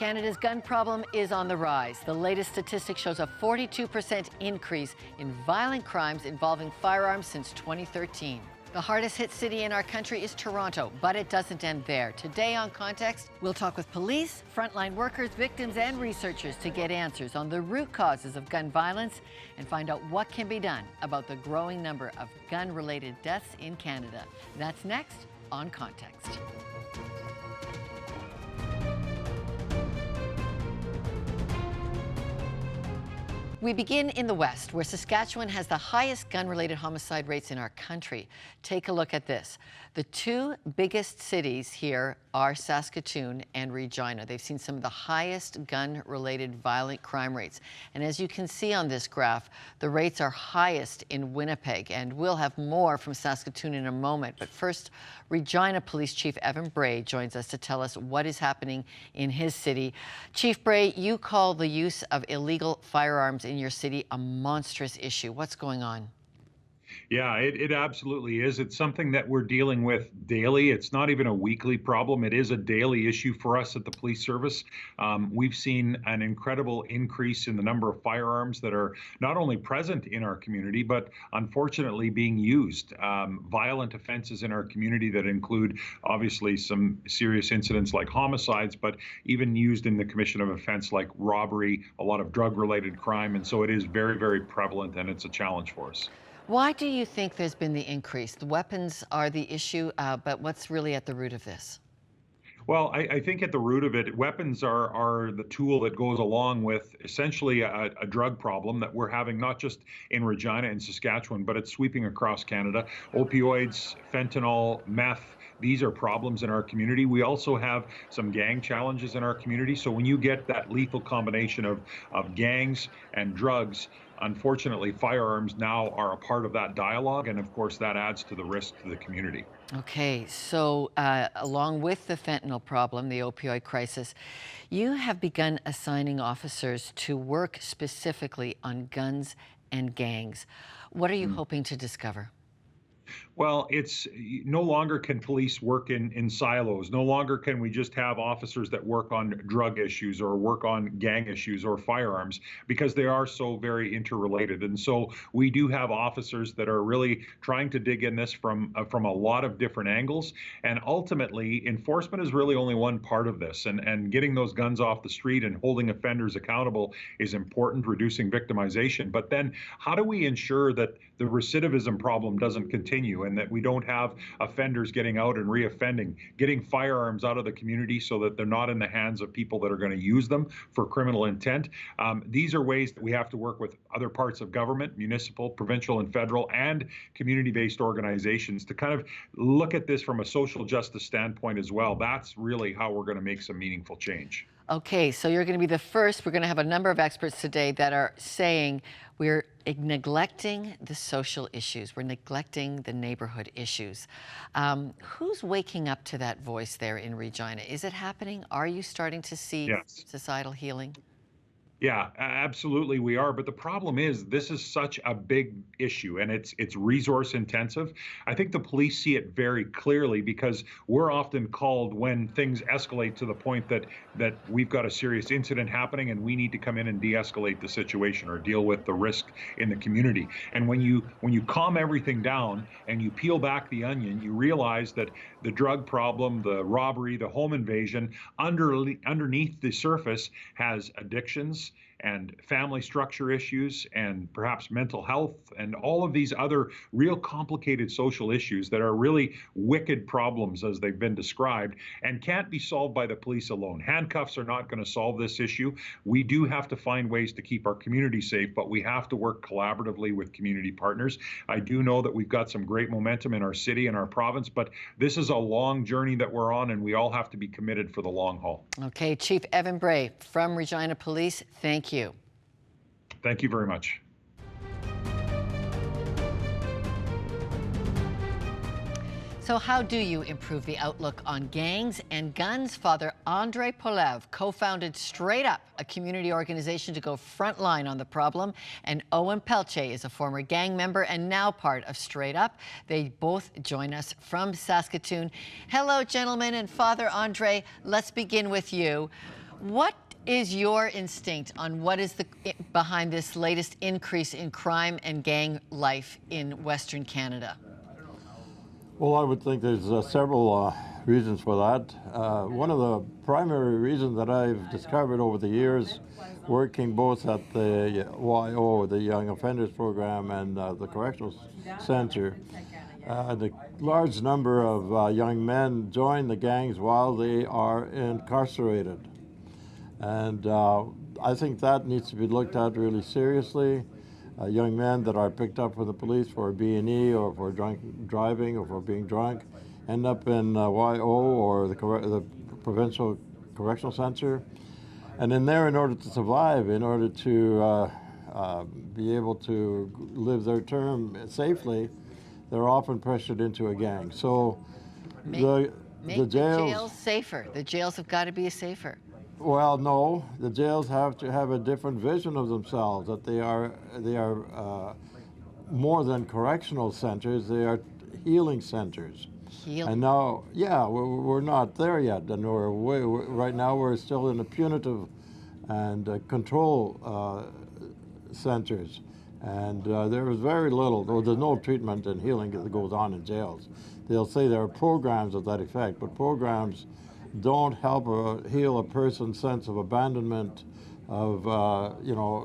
Canada's gun problem is on the rise. The latest statistic shows a 42% increase in violent crimes involving firearms since 2013. The hardest hit city in our country is Toronto, but it doesn't end there. Today on Context, we'll talk with police, frontline workers, victims, and researchers to get answers on the root causes of gun violence and find out what can be done about the growing number of gun-related deaths in Canada. That's next on Context. We begin in the West, where Saskatchewan has the highest gun-related homicide rates in our country. Take a look at this. The two biggest cities here are Saskatoon and Regina. They've seen some of the highest gun-related violent crime rates. And as you can see on this graph, the rates are highest in Winnipeg. And we'll have more from Saskatoon in a moment. But first, Regina Police Chief Evan Bray joins us to tell us what is happening in his city. Chief Bray, you call the use of illegal firearms in your city a monstrous issue. What's going on? Yeah, it absolutely is. It's something that we're dealing with daily. It's not even a weekly problem. It is a daily issue for us at the police service. We've seen an incredible increase in the number of firearms that are not only present in our community, but unfortunately being used. Violent offenses in our community that include obviously some serious incidents like homicides, but even used in the commission of offense like robbery, a lot of drug-related crime. And so it is very, very prevalent, and it's a challenge for us. Why do you think there's been the increase? The weapons are the issue, but what's really at the root of this? Well, I think at the root of it, weapons are the tool that goes along with essentially a drug problem that we're having, not just in Regina and Saskatchewan, but it's sweeping across Canada. Opioids, fentanyl, meth. These are problems in our community. We also have some gang challenges in our community. So when you get that lethal combination of gangs and drugs, unfortunately, firearms now are a part of that dialogue, and of course that adds to the risk to the community. Okay, so along with the fentanyl problem, the opioid crisis, you have begun assigning officers to work specifically on guns and gangs. What are you hoping to discover? Well, it's no longer can police work in silos. No longer can we just have officers that work on drug issues or work on gang issues or firearms, because they are so very interrelated. And so we do have officers that are really trying to dig in this from a lot of different angles. And ultimately, enforcement is really only one part of this. And getting those guns off the street and holding offenders accountable is important, reducing victimization. But then how do we ensure that the recidivism problem doesn't continue and that we don't have offenders getting out and reoffending, getting firearms out of the community so that they're not in the hands of people that are going to use them for criminal intent? These are ways that we have to work with other parts of government, municipal, provincial, and federal, and community-based organizations to kind of look at this from a social justice standpoint as well. That's really how we're going to make some meaningful change. Okay, so you're going to be the first. We're going to have a number of experts today that are saying we're neglecting the social issues. We're neglecting the neighborhood issues. Who's waking up to that voice there in Regina? Is it happening? Are you starting to see societal healing? Yeah, absolutely we are. But the problem is this is such a big issue and it's resource intensive. I think the police see it very clearly because we're often called when things escalate to the point that we've got a serious incident happening and we need to come in and de-escalate the situation or deal with the risk in the community. And when you calm everything down and you peel back the onion, you realize that the drug problem, the robbery, the home invasion, underneath the surface has addictions and family structure issues and perhaps mental health and all of these other real complicated social issues that are really wicked problems as they've been described and can't be solved by the police alone. Handcuffs are not going to solve this issue. We do have to find ways to keep our community safe, but we have to work collaboratively with community partners. I do know that we've got some great momentum in our city and our province, but this is a long journey that we're on and we all have to be committed for the long haul. Okay, Chief Evan Bray from Regina Police, thank you. Thank you very much. So how do you improve the outlook on gangs and guns? Father Andre Polev co-founded Straight Up, a community organization to go frontline on the problem. And Owen Pelche is a former gang member and now part of Straight Up. They both join us from Saskatoon. Hello, gentlemen, and Father Andre, let's begin with you. What is your instinct on what is behind this latest increase in crime and gang life in Western Canada? Well, I would think there's several reasons for that. One of the primary reasons that I've discovered over the years, working both at the YO, the Young Offenders Program, and the Correctional Center, the large number of young men join the gangs while they are incarcerated. And I think that needs to be looked at really seriously. Young men that are picked up from the police for B&E or for drunk driving or for being drunk end up in YO or the Provincial Correctional Center. And in there, in order to survive, in order to be able to live their term safely, they're often pressured into a gang. So Make the jails safer. The jails have got to be safer. Well, no, the jails have to have a different vision of themselves, that they are more than correctional centers, they are healing centers. Healing. And now, yeah, we're not there yet, and right now we're still in the punitive and control centers. And there is very little, though there's no treatment and healing that goes on in jails. They'll say there are programs of that effect, but programs don't help heal a person's sense of abandonment, of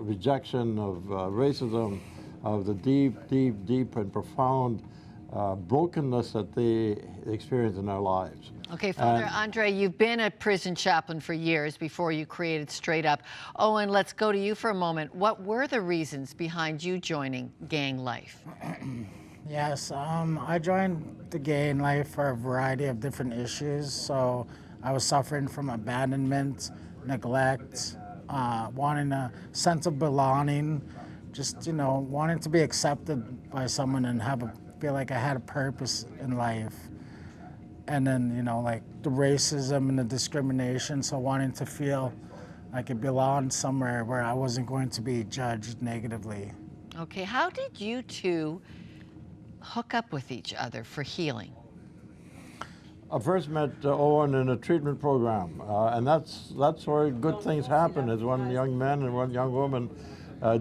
rejection, of racism, of the deep and profound brokenness that they experience in their lives. Okay, Father Andre, you've been a prison chaplain for years before you created Straight Up. Owen, let's go to you for a moment. What were the reasons behind you joining gang life? Yes, I joined the gang life for a variety of different issues. So I was suffering from abandonment, neglect, wanting a sense of belonging, just, wanting to be accepted by someone and feel like I had a purpose in life. And then, like the racism and the discrimination, so wanting to feel like it belonged somewhere where I wasn't going to be judged negatively. Okay, how did you two hook up with each other for healing? I first met Owen in a treatment program, and that's where good things happen, is when young men and one young woman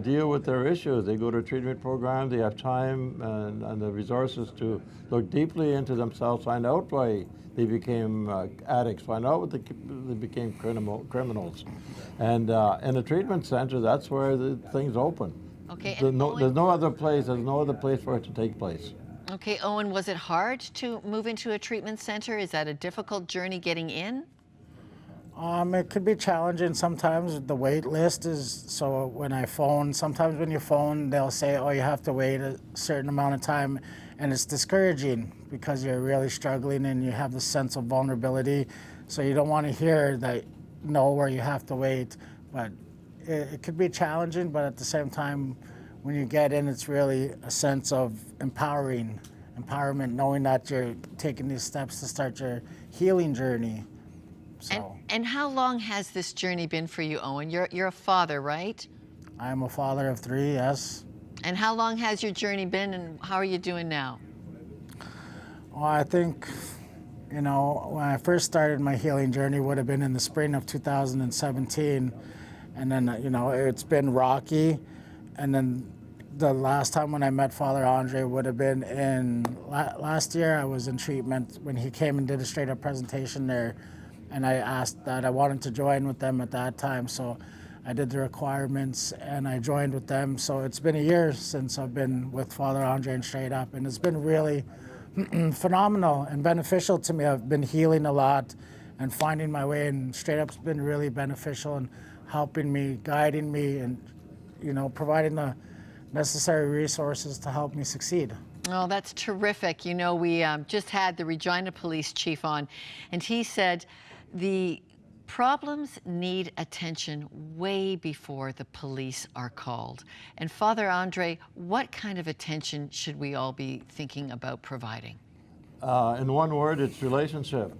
deal with their issues. They go to a treatment program, they have time and the resources to look deeply into themselves, find out why they became addicts, find out what they became criminals. And in a treatment center, that's where the things open. Okay, There's no other place for it to take place. Okay, Owen, was it hard to move into a treatment center? Is that a difficult journey getting in? It could be challenging sometimes. The wait list is, so sometimes when you phone, they'll say, oh, you have to wait a certain amount of time, and it's discouraging because you're really struggling and you have this sense of vulnerability. So you don't want to hear that, no, where you have to wait. But it could be challenging, but at the same time, when you get in, it's really a sense of empowerment, knowing that you're taking these steps to start your healing journey. So, and how long has this journey been for you, Owen? You're a father, right? I'm a father of 3, yes. And how long has your journey been, and how are you doing now? Well, I think, when I first started my healing journey would have been in the spring of 2017. And then, it's been rocky. And then the last time when I met Father Andre would have been last year. I was in treatment when he came and did a Straight Up presentation there. And I asked that I wanted to join with them at that time. So I did the requirements and I joined with them. So it's been a year since I've been with Father Andre and Straight Up. And it's been really phenomenal and beneficial to me. I've been healing a lot and finding my way. And Straight Up's been really beneficial in helping me, guiding me, and providing the necessary resources to help me succeed. Oh, that's terrific. We just had the Regina Police Chief on, and he said the problems need attention way before the police are called. And Father Andre, what kind of attention should we all be thinking about providing? In one word, it's relationship.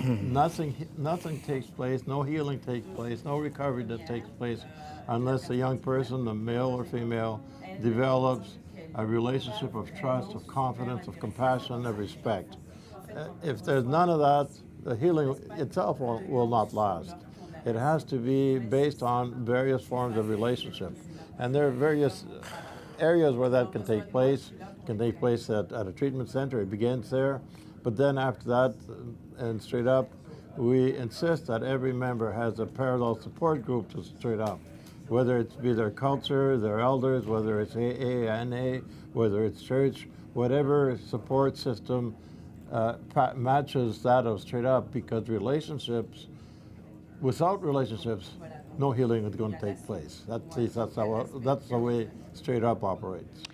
Nothing takes place, no healing takes place, no recovery that takes place unless the young person, the male or female, develops a relationship of trust, of confidence, of compassion, of respect. If there's none of that, the healing itself will not last. It has to be based on various forms of relationship. And there are various areas where that can take place. It can take place at a treatment center. It begins there. But then after that, and straight up, we insist that every member has a parallel support group to straight up. Whether it's be their culture, their elders, whether it's AA, NA, whether it's church, whatever support system matches that of straight up, because relationships, without relationships, no healing is going to take place. That's the way straight up operates.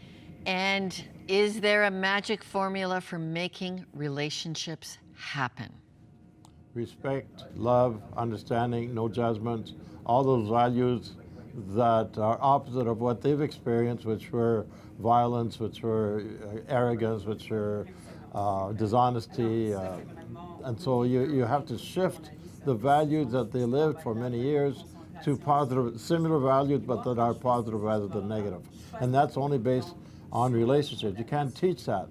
And is there a magic formula for making relationships happen? Respect, love, understanding, no judgment, all those values that are opposite of what they've experienced, which were violence, which were arrogance, which were dishonesty. And so you have to shift the values that they lived for many years to positive, similar values, but that are positive rather than negative. And that's only based on relationships. You can't teach that,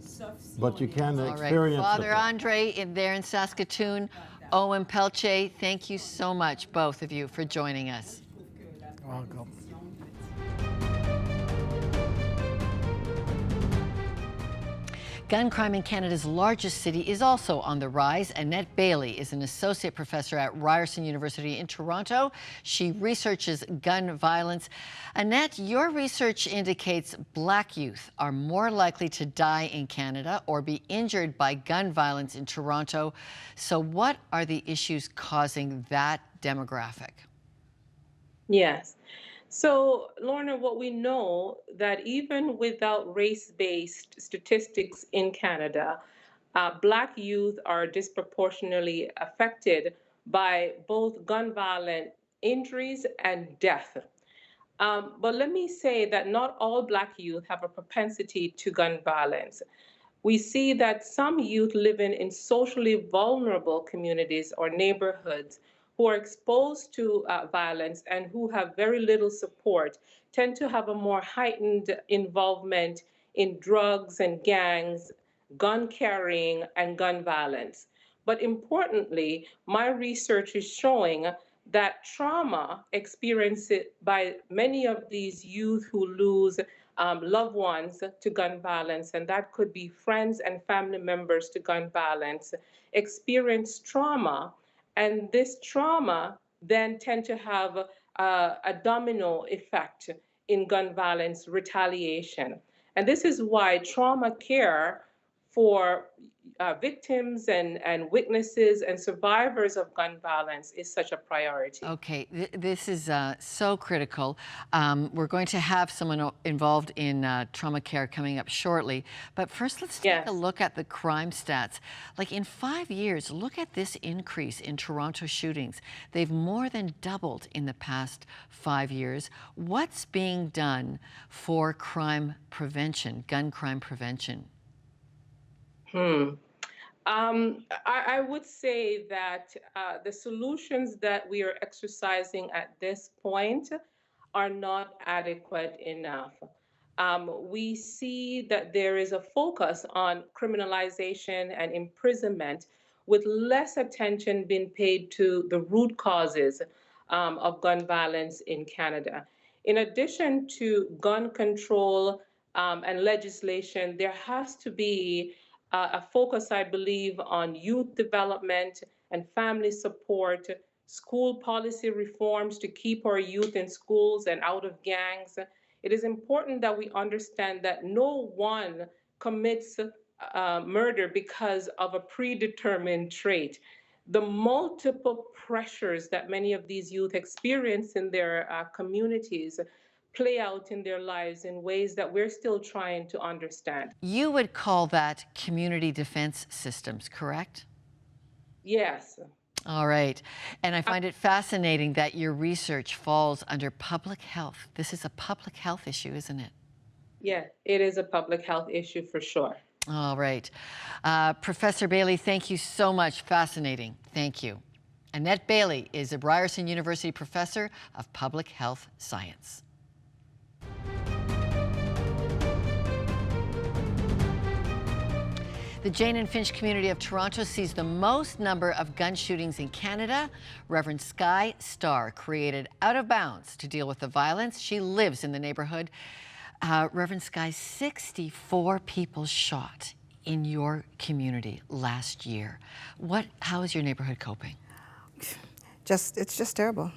but you can experience it. Father Andre there in Saskatoon, Owen Pelche, thank you so much, both of you, for joining us. Welcome. Gun crime in Canada's largest city is also on the rise. Annette Bailey is an associate professor at Ryerson University in Toronto. She researches gun violence. Annette, your research indicates Black youth are more likely to die in Canada or be injured by gun violence in Toronto. So what are the issues causing that demographic? Yes. So, Lorna, what we know that even without race-based statistics in Canada, Black youth are disproportionately affected by both gun violent injuries and death. But let me say that not all Black youth have a propensity to gun violence. We see that some youth living in socially vulnerable communities or neighborhoods who are exposed to violence and who have very little support tend to have a more heightened involvement in drugs and gangs, gun carrying, and gun violence. But importantly, my research is showing that trauma experienced by many of these youth who lose loved ones to gun violence, and that could be friends and family members to gun violence, experience trauma. And this trauma then tend to have a domino effect in gun violence retaliation. And this is why trauma care for victims and witnesses and survivors of gun violence is such a priority. Okay, this is so critical. We're going to have someone involved in trauma care coming up shortly. But first, let's take a look at the crime stats. Like in 5 years, look at this increase in Toronto shootings. They've more than doubled in the past 5 years. What's being done for crime prevention, gun crime prevention? I would say that the solutions that we are exercising at this point are not adequate enough. We see that there is a focus on criminalization and imprisonment with less attention being paid to the root causes of gun violence in Canada. In addition to gun control and legislation, there has to be a focus, I believe, on youth development and family support, school policy reforms to keep our youth in schools and out of gangs. It is important that we understand that no one commits murder because of a predetermined trait. The multiple pressures that many of these youth experience in their communities play out in their lives in ways that we're still trying to understand. You would call that community defense systems, correct? Yes. All right. And I find it fascinating that your research falls under public health. This is a public health issue, isn't it? Yeah, it is a public health issue for sure. All right. Professor Bailey, thank you so much. Fascinating. Thank you. Annette Bailey is a Ryerson University professor of public health science. The Jane and Finch community of Toronto sees the most number of gun shootings in Canada. Reverend Sky Starr created Out of Bounds to deal with the violence. She lives in the neighborhood. Reverend Sky, 64 people shot in your community last year. How is your neighborhood coping? It's just terrible.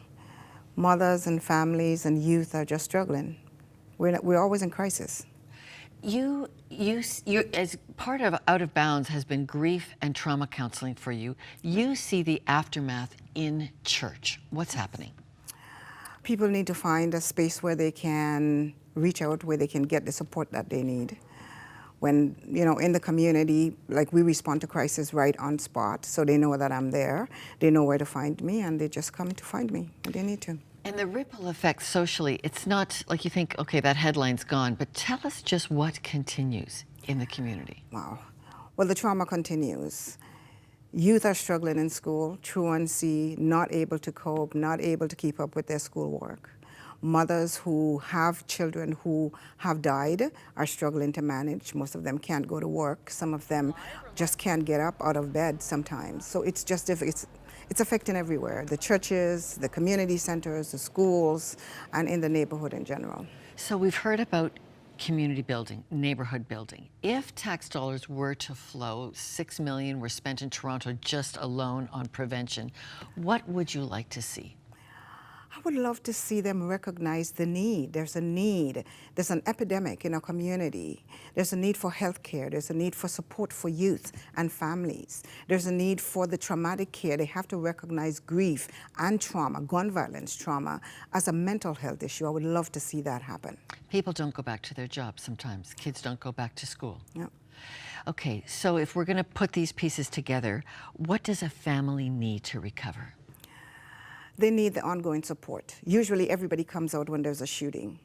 Mothers and families and youth are just struggling. We're always in crisis. You, as part of Out of Bounds has been grief and trauma counseling for you. You see the aftermath in church. What's happening? People need to find a space where they can reach out, where they can get the support that they need. When, in the community, like, we respond to crisis right on spot, so they know that I'm there, they know where to find me, and they just come to find me when they need to. And the ripple effect socially, it's not like you think, okay, that headline's gone, but tell us just what continues in the community. Wow. Well, the trauma continues. Youth are struggling in school, truancy, not able to cope, not able to keep up with their schoolwork. Mothers who have children who have died are struggling to manage. Most of them can't go to work. Some of them just can't get up out of bed sometimes. So it's just, it's affecting everywhere. The churches, the community centers, the schools, and in the neighborhood in general. So we've heard about community building, neighborhood building. If tax dollars were to flow, $6 million were spent in Toronto just alone on prevention, what would you like to see? I would love to see them recognize the need. There's a need. There's an epidemic in our community. There's a need for health care. There's a need for support for youth and families. There's a need for the traumatic care. They have to recognize grief and trauma, gun violence trauma, as a mental health issue. I would love to see that happen. People don't go back to their jobs sometimes. Kids don't go back to school. Yeah. Okay, so if we're going to put these pieces together, what does a family need to recover? They need the ongoing support. Usually everybody comes out when there's a shooting.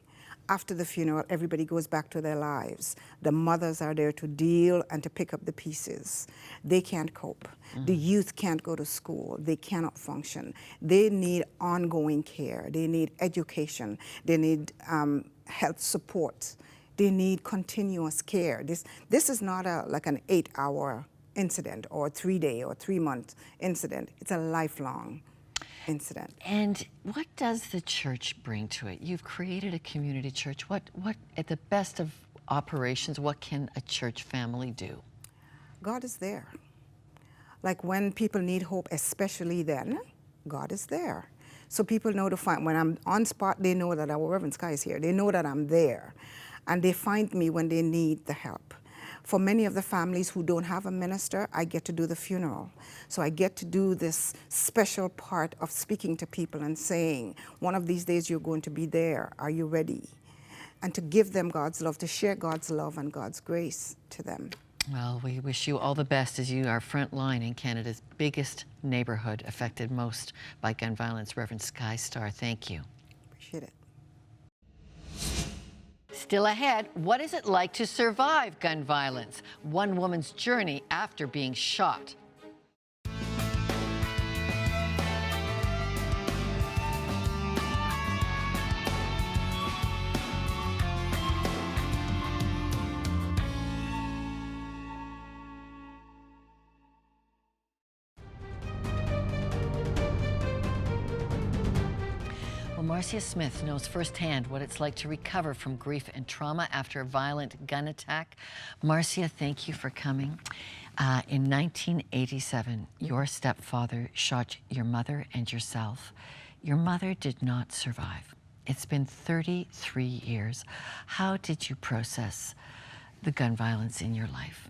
After the funeral, everybody goes back to their lives. The mothers are there to deal and to pick up the pieces. They can't cope. The youth can't go to school. They cannot function. They need ongoing care. They need education. They need health support. They need continuous care. This is not like an 8-hour incident or a 3-day or 3-month incident. It's a lifelong incident. And what does the church bring to it? You've created a community church. What at the best of operations, what can a church family do? God is there. Like, when people need hope, especially then, God is there. So people know to find, when I'm on spot, they know that our Reverend Sky is here. They know that I'm there. And they find me when they need the help. For many of the families who don't have a minister, I get to do the funeral. So I get to do this special part of speaking to people and saying, one of these days you're going to be there. Are you ready? And to give them God's love, to share God's love and God's grace to them. Well, we wish you all the best as you are frontline in Canada's biggest neighborhood affected most by gun violence. Reverend Sky Starr, thank you. Appreciate it. Still ahead, what is it like to survive gun violence? One woman's journey after being shot. Marcia Smith knows firsthand what it's like to recover from grief and trauma after a violent gun attack. Marcia, thank you for coming. In 1987, your stepfather shot your mother and yourself. Your mother did not survive. It's been 33 years. How did you process the gun violence in your life?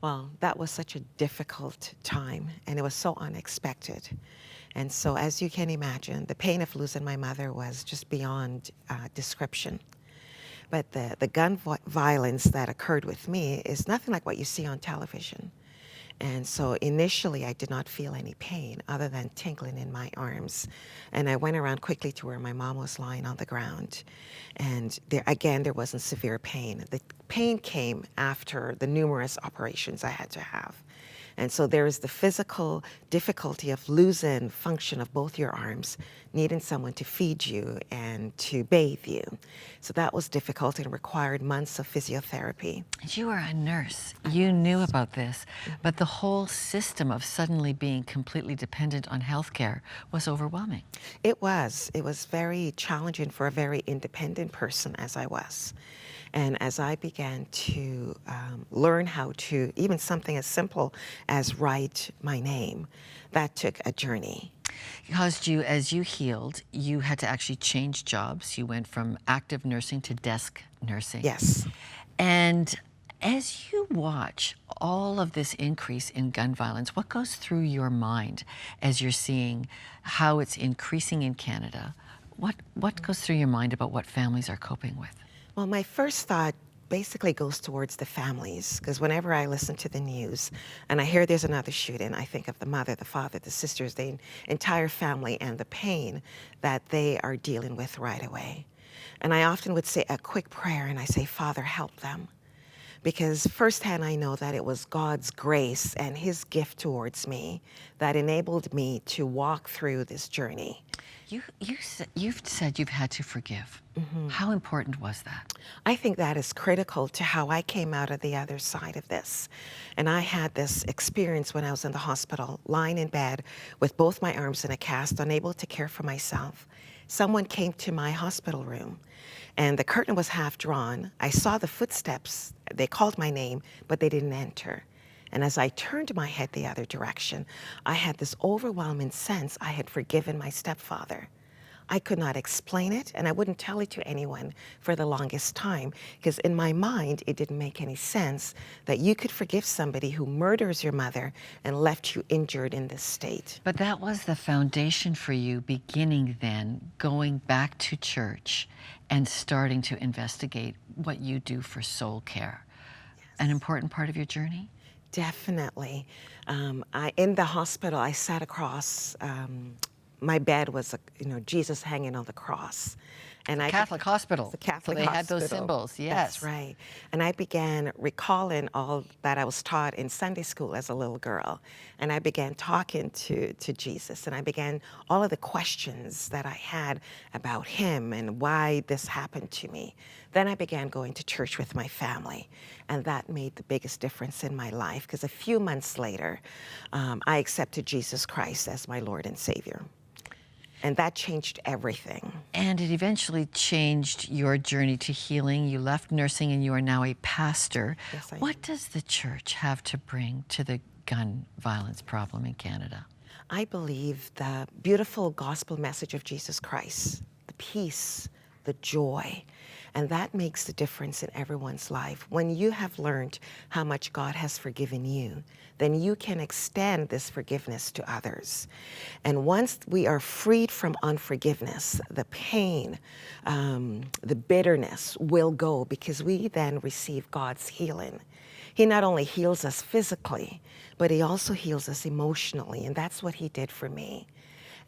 Well, that was such a difficult time, and it was so unexpected. And so, as you can imagine, the pain of losing my mother was just beyond description. But the gun violence that occurred with me is nothing like what you see on television. And so initially I did not feel any pain other than tingling in my arms. And I went around quickly to where my mom was lying on the ground. And there wasn't severe pain. The pain came after the numerous operations I had to have. And so there is the physical difficulty of losing function of both your arms, needing someone to feed you and to bathe you. So that was difficult and required months of physiotherapy. You were a nurse. You knew about this, but the whole system of suddenly being completely dependent on healthcare was overwhelming. It was. It was very challenging for a very independent person as I was. And as I began to learn how to, even something as simple as write my name, that took a journey. It caused you, as you healed, you had to actually change jobs. You went from active nursing to desk nursing. Yes. And as you watch all of this increase in gun violence, what goes through your mind as you're seeing how it's increasing in Canada? What goes through your mind about what families are coping with? Well, my first thought basically goes towards the families, because whenever I listen to the news and I hear there's another shooting, I think of the mother, the father, the sisters, the entire family, and the pain that they are dealing with right away. And I often would say a quick prayer and I say, Father, help them. Because firsthand I know that it was God's grace and his gift towards me that enabled me to walk through this journey. You've said you've had to forgive. How important was that? I think that is critical to how I came out of the other side of this. And I had this experience when I was in the hospital, lying in bed with both my arms in a cast, unable to care for myself. Someone came to my hospital room and the curtain was half drawn. I saw the footsteps. They called my name, but they didn't enter. And as I turned my head the other direction, I had this overwhelming sense I had forgiven my stepfather. I could not explain it, and I wouldn't tell it to anyone for the longest time, because in my mind, it didn't make any sense that you could forgive somebody who murders your mother and left you injured in this state. But that was the foundation for you beginning then, going back to church and starting to investigate what you do for soul care. Yes. An important part of your journey? Definitely. In the hospital, I sat across, my bed was, Jesus hanging on the cross. And Catholic hospital. The Catholic so they hospital. Had those symbols, yes. That's right. And I began recalling all that I was taught in Sunday school as a little girl. And I began talking to Jesus. And I began all of the questions that I had about him and why this happened to me. Then I began going to church with my family. And that made the biggest difference in my life, because a few months later, I accepted Jesus Christ as my Lord and Savior. And that changed everything. And it eventually changed your journey to healing. You left nursing and you are now a pastor. Yes, I am. What does the church have to bring to the gun violence problem in Canada? I believe the beautiful gospel message of Jesus Christ, the peace, the joy, and that makes the difference in everyone's life. When you have learned how much God has forgiven you, then you can extend this forgiveness to others. And once we are freed from unforgiveness, the pain, the bitterness will go, because we then receive God's healing. He not only heals us physically, but he also heals us emotionally, and that's what he did for me.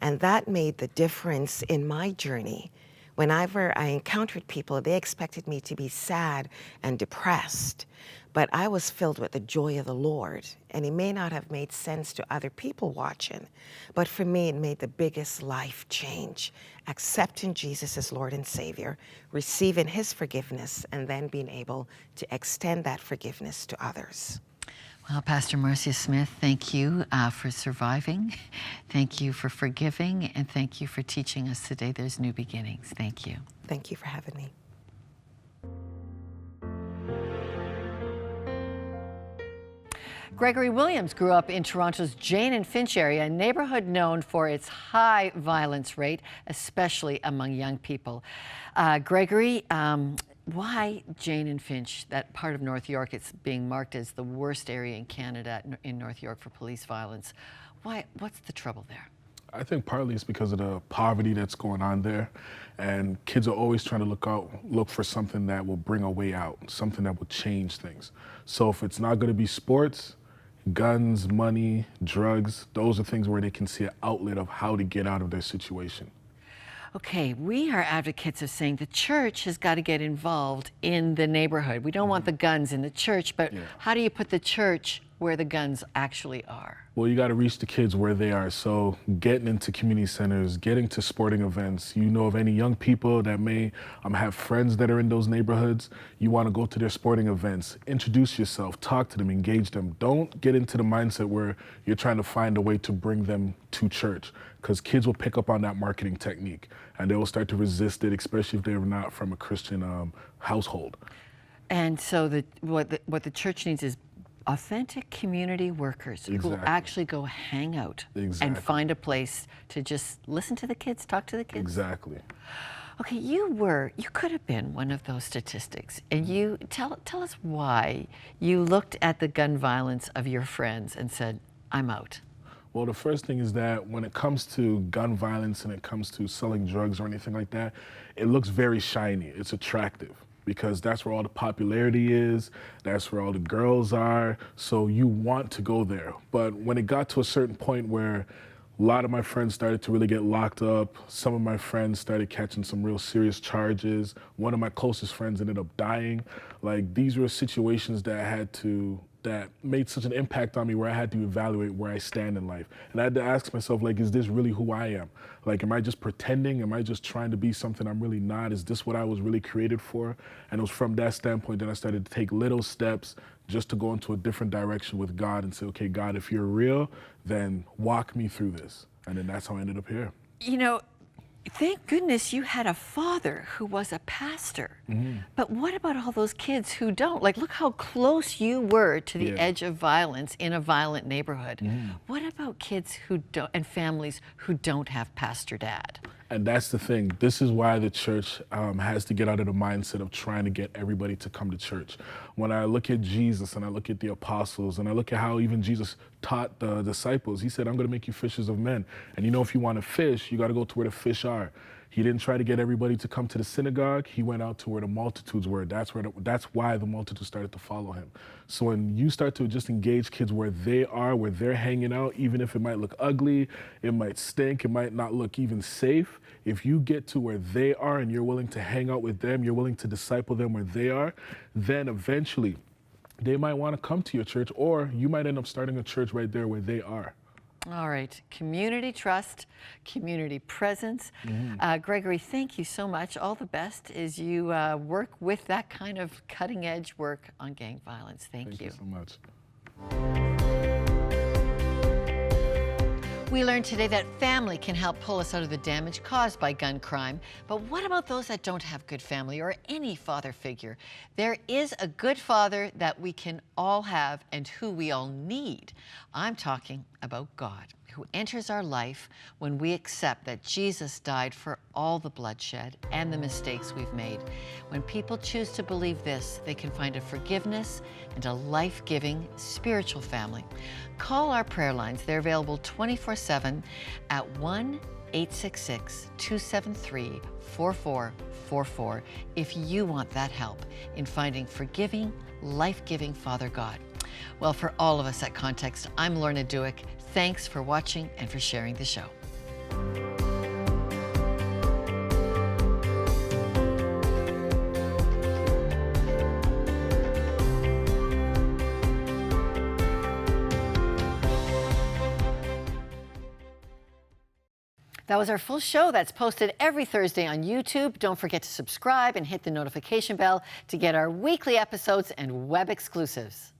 And that made the difference in my journey. Whenever I encountered people, they expected me to be sad and depressed, but I was filled with the joy of the Lord. And it may not have made sense to other people watching, but for me, it made the biggest life change. Accepting Jesus as Lord and Savior, receiving his forgiveness, and then being able to extend that forgiveness to others. Well, Pastor Marcia Smith, thank you for surviving. Thank you for forgiving, and thank you for teaching us today there's new beginnings. Thank you. Thank you for having me. Gregory Williams grew up in Toronto's Jane and Finch area, a neighborhood known for its high violence rate, especially among young people. Gregory, why Jane and Finch, that part of North York, it's being marked as the worst area in Canada, in North York, for police violence. What's the trouble there? I think partly it's because of the poverty that's going on there, and kids are always trying to look for something that will bring a way out, something that will change things. So if it's not going to be sports, guns, money, drugs, those are things where they can see an outlet of how to get out of their situation. Okay, we are advocates of saying the church has got to get involved in the neighborhood. We don't want the guns in the church, but how do you put the church where the guns actually are? Well, you got to reach the kids where they are. So getting into community centers, getting to sporting events. You know of any young people that may have friends that are in those neighborhoods, you want to go to their sporting events, introduce yourself, talk to them, engage them. Don't get into the mindset where you're trying to find a way to bring them to church, because kids will pick up on that marketing technique and they will start to resist it, especially if they're not from a Christian household. And so what the church needs is authentic community workers who will actually go hang out and find a place to just listen to the kids, talk to the kids. Exactly. Okay, you could have been one of those statistics, and you tell us why you looked at the gun violence of your friends and said, I'm out. Well, the first thing is that when it comes to gun violence and it comes to selling drugs or anything like that, it looks very shiny. It's attractive, because that's where all the popularity is, that's where all the girls are, so you want to go there. But when it got to a certain point where a lot of my friends started to really get locked up, some of my friends started catching some real serious charges, one of my closest friends ended up dying, like these were situations that made such an impact on me where I had to evaluate where I stand in life. And I had to ask myself, like, is this really who I am? Like, am I just pretending? Am I just trying to be something I'm really not? Is this what I was really created for? And it was from that standpoint that I started to take little steps just to go into a different direction with God and say, okay, God, if you're real, then walk me through this. And then that's how I ended up here. You know, thank goodness you had a father who was a pastor. But what about all those kids who don't? Like, look how close you were to the edge of violence in a violent neighborhood. What about kids who don't, and families who don't have Pastor Dad? And that's the thing. This is why the church has to get out of the mindset of trying to get everybody to come to church. When I look at Jesus and I look at the apostles and I look at how even Jesus taught the disciples, he said, I'm going to make you fishers of men. And you know, if you want to fish, you got to go to where the fish are. He didn't try to get everybody to come to the synagogue. He went out to where the multitudes were. That's why the multitudes started to follow him. So when you start to just engage kids where they are, where they're hanging out, even if it might look ugly, it might stink, it might not look even safe, if you get to where they are and you're willing to hang out with them, you're willing to disciple them where they are, then eventually they might want to come to your church, or you might end up starting a church right there where they are. All right, community trust, community presence. Gregory, thank you so much. All the best as you work with that kind of cutting edge work on gang violence. Thank you Thank you so much. We learned today that family can help pull us out of the damage caused by gun crime. But what about those that don't have good family or any father figure? There is a good father that we can all have and who we all need. I'm talking about God, who enters our life when we accept that Jesus died for all the bloodshed and the mistakes we've made. When people choose to believe this, they can find a forgiveness and a life-giving spiritual family. Call our prayer lines. They're available 24/7 at 1-866-273-4444 if you want that help in finding forgiving, life-giving Father God. Well, for all of us at Context, I'm Lorna Duick. Thanks for watching and for sharing the show. That was our full show. That's posted every Thursday on YouTube. Don't forget to subscribe and hit the notification bell to get our weekly episodes and web exclusives.